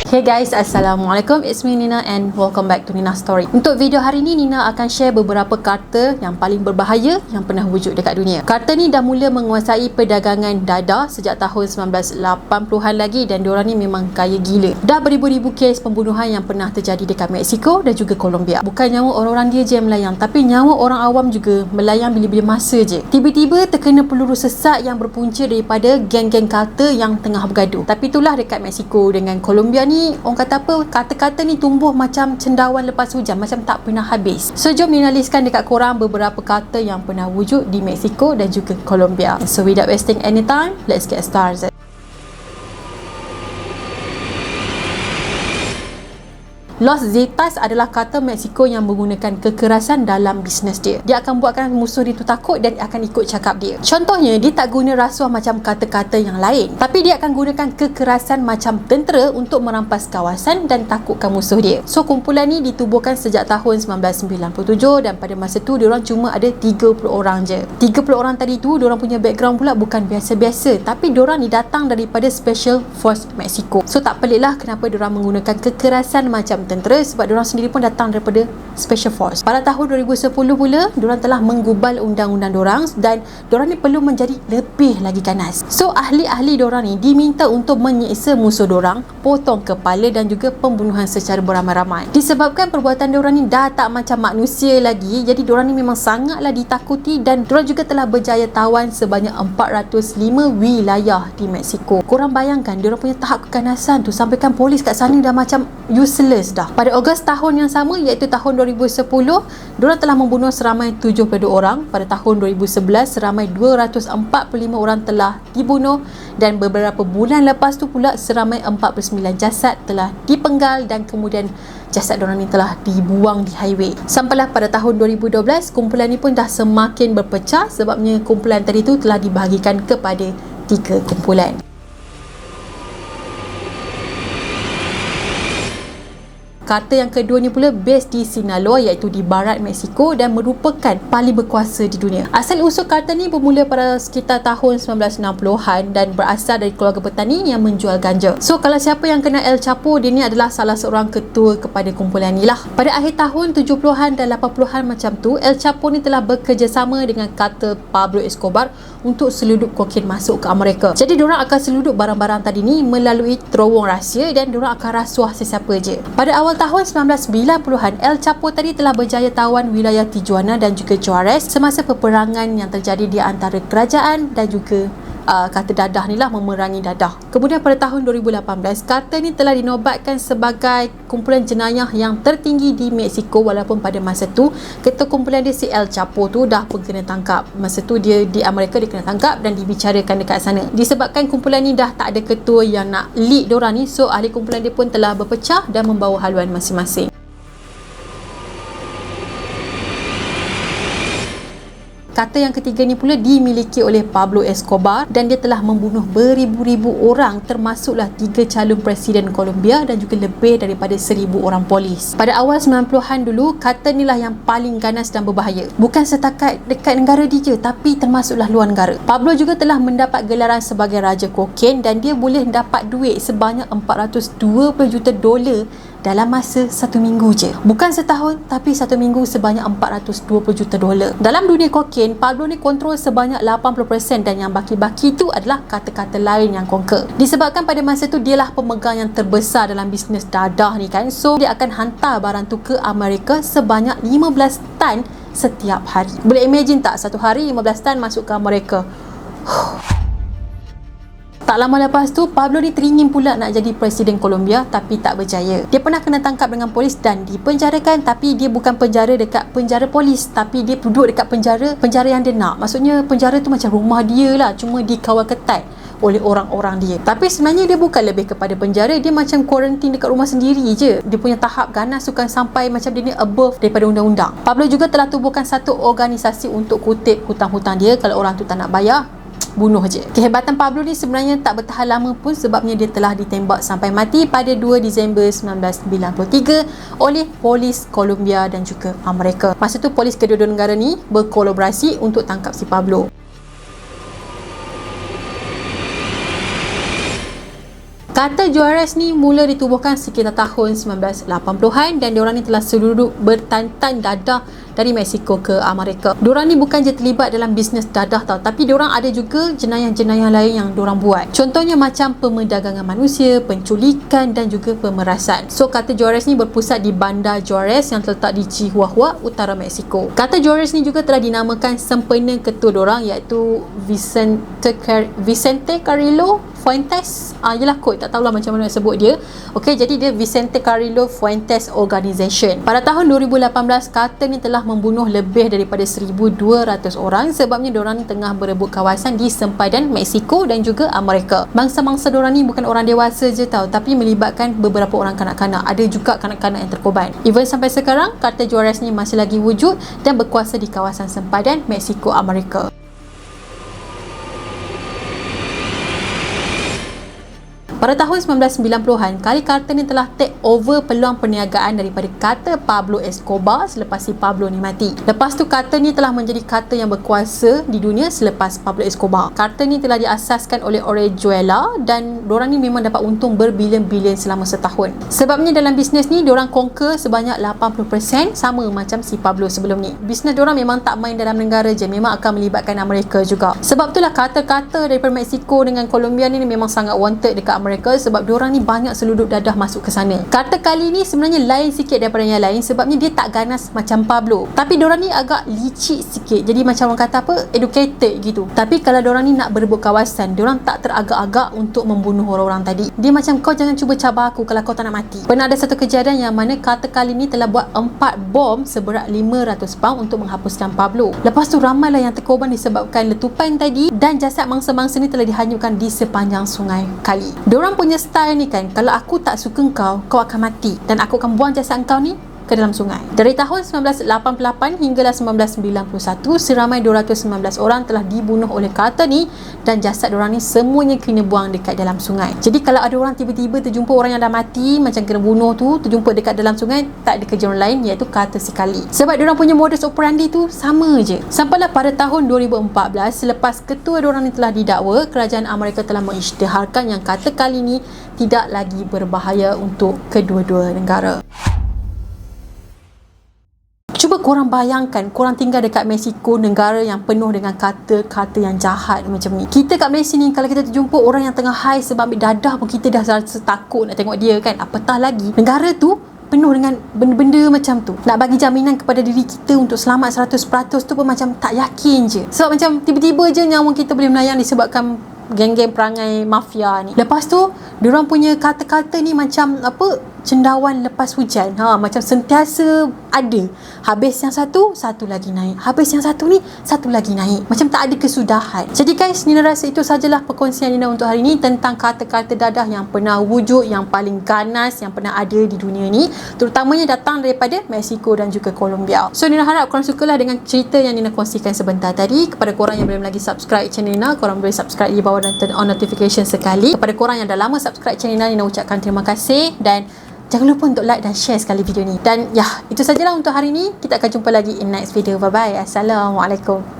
Hey guys, Assalamualaikum. It's me Nina and welcome back to Nina Story. Untuk video hari ni, Nina akan share beberapa karta yang paling berbahaya yang pernah wujud dekat dunia. Karta ni dah mula menguasai perdagangan dadah sejak tahun 1980-an lagi dan diorang ni memang kaya gila. Dah beribu-ribu kes pembunuhan yang pernah terjadi dekat Mexico dan juga Colombia. Bukan nyawa orang-orang dia je yang melayang, tapi nyawa orang awam juga melayang bila-bila masa je. Tiba-tiba terkena peluru sesak yang berpunca daripada geng-geng karta yang tengah bergaduh. Tapi itulah dekat Mexico dengan Colombia ni, orang kata apa, kata-kata ni tumbuh macam cendawan lepas hujan, macam tak pernah habis. So jom Nina listkan dekat korang beberapa kata yang pernah wujud di Mexico dan juga Colombia. So without wasting any time, let's get started. Los Zetas adalah kata Mexico yang menggunakan kekerasan dalam bisnes dia. Dia akan buatkan musuh dia tu takut dan akan ikut cakap dia. Contohnya, dia tak guna rasuah macam kata-kata yang lain, tapi dia akan gunakan kekerasan macam tentera untuk merampas kawasan dan takutkan musuh dia. So kumpulan ni ditubuhkan sejak tahun 1997 dan pada masa tu diorang cuma ada 30 orang je. 30 orang tadi tu, diorang punya background pula bukan biasa-biasa, tapi diorang ni datang daripada Special Force Mexico. So tak peliklah kenapa diorang menggunakan kekerasan macam tentera, sebab diorang sendiri pun datang daripada Special Force. Pada tahun 2010 pula, diorang telah menggubal undang-undang diorang dan diorang ni perlu menjadi lebih lagi ganas. So ahli-ahli diorang ni diminta untuk menyiksa musuh diorang, potong kepala dan juga pembunuhan secara beramai-ramai. Disebabkan perbuatan diorang ni dah tak macam manusia lagi, jadi diorang ni memang sangatlah ditakuti dan diorang juga telah berjaya tawan sebanyak 405 wilayah di Mexico. Korang bayangkan diorang punya tahap keganasan tu, sampaikan polis kat sana dah macam useless dah. Pada Ogos tahun yang sama, iaitu tahun 2010, diorang telah membunuh seramai 72 orang. Pada tahun 2011, seramai 245 orang telah dibunuh dan beberapa bulan lepas tu pula seramai 49 jasad telah dipenggal dan kemudian jasad diorang ni telah dibuang di highway. Sampailah pada tahun 2012, kumpulan ni pun dah semakin berpecah sebabnya kumpulan tadi tu telah dibahagikan kepada 3 kumpulan. Kata yang kedua ni pula base di Sinaloa, iaitu di barat Mexico dan merupakan paling berkuasa di dunia. Asal usul kata ni bermula pada sekitar tahun 1960-an dan berasal dari keluarga petani yang menjual ganja. So kalau siapa yang kenal El Chapo, dia ni adalah salah seorang ketua kepada kumpulan ni lah. Pada akhir tahun 70-an dan 80-an macam tu, El Chapo ni telah bekerjasama dengan kata Pablo Escobar untuk seludup kokain masuk ke Amerika. Jadi diorang akan seludup barang-barang tadi ni melalui terowong rahsia dan diorang akan rasuah sesiapa je. Pada awal tahun 1990-an, El Chapo tadi telah berjaya tawan wilayah Tijuana dan juga Juarez semasa peperangan yang terjadi di antara kerajaan dan juga kata dadah ni lah, memerangi dadah. Kemudian pada tahun 2018, kata ni telah dinobatkan sebagai kumpulan jenayah yang tertinggi di Mexico, walaupun pada masa tu ketua kumpulan dia si El Chapo tu dah pun kena tangkap. Masa tu dia di Amerika, dia kena tangkap dan dibicarakan dekat sana. Disebabkan kumpulan ni dah tak ada ketua yang nak lead diorang ni, so ahli kumpulan dia pun telah berpecah dan membawa haluan masing-masing. Kata yang ketiga ni pula dimiliki oleh Pablo Escobar dan dia telah membunuh beribu-ribu orang, termasuklah 3 calon presiden Colombia dan juga lebih daripada 1,000 orang polis. Pada awal 90-an dulu, kata ni lah yang paling ganas dan berbahaya. Bukan setakat dekat negara dia je, tapi termasuklah luar negara. Pablo juga telah mendapat gelaran sebagai Raja Kokain dan dia boleh dapat duit sebanyak $420 juta dalam masa 1 minggu je. Bukan setahun, tapi 1 minggu sebanyak $420 juta. Dalam dunia kokain, Pablo ni kontrol sebanyak 80% dan yang baki-baki tu adalah kata-kata lain yang conquer. Disebabkan pada masa tu dialah pemegang yang terbesar dalam bisnes dadah ni kan, so dia akan hantar barang tu ke Amerika sebanyak 15 tan setiap hari. Boleh imagine tak, satu hari 15 tan masuk ke Amerika? Tak lama lepas tu, Pablo ni teringin pula nak jadi Presiden Colombia tapi tak berjaya. Dia pernah kena tangkap dengan polis dan dipenjarakan, tapi dia bukan penjara dekat penjara polis, tapi dia duduk dekat penjara yang dia nak. Maksudnya penjara tu macam rumah dia lah, cuma dikawal ketat oleh orang-orang dia. Tapi sebenarnya dia bukan lebih kepada penjara, dia macam quarantine dekat rumah sendiri je. Dia punya tahap ganas bukan sampai macam dia ni above daripada undang-undang. Pablo juga telah tubuhkan satu organisasi untuk kutip hutang-hutang dia. Kalau orang tu tak nak bayar, bunuh je. Kehebatan Pablo ni sebenarnya tak bertahan lama pun, sebabnya dia telah ditembak sampai mati pada 2 Disember 1993 oleh polis Colombia dan juga Amerika. Masa tu polis kedua-dua negara ni berkolaborasi untuk tangkap si Pablo. Kata Juarez ni mula ditubuhkan sekitar tahun 1980-an dan diorang ni telah selalu bertantan dadah dari Mexico ke Amerika. Diorang ni bukan je terlibat dalam bisnes dadah tau, tapi diorang ada juga jenayah-jenayah lain yang diorang buat. Contohnya macam pemerdagangan manusia, penculikan dan juga pemerasan. So kata Juarez ni berpusat di Bandar Juarez yang terletak di Chihuahua, utara Mexico. Kata Juarez ni juga telah dinamakan sempena ketua diorang iaitu Vicente Carrillo Fuentes. Yelah kot, tak tahulah macam mana nak sebut dia. Okey, jadi dia Vicente Carrillo Fuentes Organization. Pada tahun 2018, kata ni telah membunuh lebih daripada 1,200 orang sebabnya diorang ni tengah berebut kawasan di sempadan Mexico dan juga Amerika. Bangsa-bangsa diorang ni bukan orang dewasa je tau, tapi melibatkan beberapa orang kanak-kanak. Ada juga kanak-kanak yang terkorban. Even sampai sekarang, kata Juarez ni masih lagi wujud dan berkuasa di kawasan sempadan Mexico, Amerika. Pada tahun 1990-an, kali Carter ni telah take over peluang perniagaan daripada kata Pablo Escobar selepas si Pablo ni mati. Lepas tu Carter ni telah menjadi kata yang berkuasa di dunia selepas Pablo Escobar. Carter ni telah diasaskan oleh Orejuela dan diorang ni memang dapat untung berbilion-bilion selama setahun. Sebabnya dalam bisnes ni diorang conquer sebanyak 80% sama macam si Pablo sebelum ni. Bisnes diorang memang tak main dalam negara je, memang akan melibatkan Amerika juga. Sebab itulah kata-kata daripada Mexico dengan Colombia ni memang sangat wanted dekat Amerika sebab diorang ni banyak seluduk dadah masuk ke sana. Kata kali ni sebenarnya lain sikit daripada yang lain sebabnya dia tak ganas macam Pablo. Tapi diorang ni agak licik sikit. Jadi macam orang kata apa? Educated gitu. Tapi kalau diorang ni nak berebut kawasan, diorang tak teragak-agak untuk membunuh orang-orang tadi. Dia macam, kau jangan cuba cabar aku kalau kau tak nak mati. Pernah ada satu kejadian yang mana kata kali ni telah buat 4 bom seberat 500 pound untuk menghapuskan Pablo. Lepas tu ramailah yang terkorban disebabkan letupan tadi dan jasad mangsa-mangsa ni telah dihanyutkan di sepanjang sungai Kali. Diorang punya style ni kan, kalau aku tak suka kau akan mati dan aku akan buang jasad kau ni ke dalam sungai. Dari tahun 1988 hinggalah 1991, seramai 219 orang telah dibunuh oleh kata ni dan jasad diorang ni semuanya kena buang dekat dalam sungai. Jadi kalau ada orang tiba-tiba terjumpa orang yang dah mati macam kena bunuh tu, terjumpa dekat dalam sungai, tak ada kerja lain iaitu kata sekali. Sebab diorang punya modus operandi tu sama je. Sampailah pada tahun 2014, selepas ketua diorang ni telah didakwa, kerajaan Amerika telah mengisytiharkan yang kata kali ni tidak lagi berbahaya untuk kedua-dua negara. Cuba korang bayangkan, korang tinggal dekat Mexico, negara yang penuh dengan kata-kata yang jahat macam ni. Kita kat Malaysia ni, kalau kita terjumpa orang yang tengah high sebab ambil dadah pun kita dah rasa takut nak tengok dia kan. Apatah lagi negara tu penuh dengan benda-benda macam tu. Nak bagi jaminan kepada diri kita untuk selamat 100% tu pun macam tak yakin je. Sebab macam tiba-tiba je nyawa kita boleh melayang disebabkan geng-geng perangai mafia ni. Lepas tu diorang punya kata-kata ni macam apa, cendawan lepas hujan. Macam sentiasa ada. Habis yang satu lagi naik. Habis yang satu ni, satu lagi naik. Macam tak ada kesudahan. Jadi guys, Nina rasa itu sajalah perkongsian Nina untuk hari ni tentang kata-kata dadah yang pernah wujud, yang paling ganas, yang pernah ada di dunia ni. Terutamanya datang daripada Mexico dan juga Colombia. So Nina harap korang sukalah dengan cerita yang Nina kongsikan sebentar tadi. Kepada korang yang belum lagi subscribe channel Nina, korang boleh subscribe di bawah dan turn on notification sekali. Kepada korang yang dah lama subscribe channel Nina, Nina ucapkan terima kasih dan jangan lupa untuk like dan share sekali video ni. Dan ya, itu sajalah untuk hari ni. Kita akan jumpa lagi in next video. Bye bye. Assalamualaikum.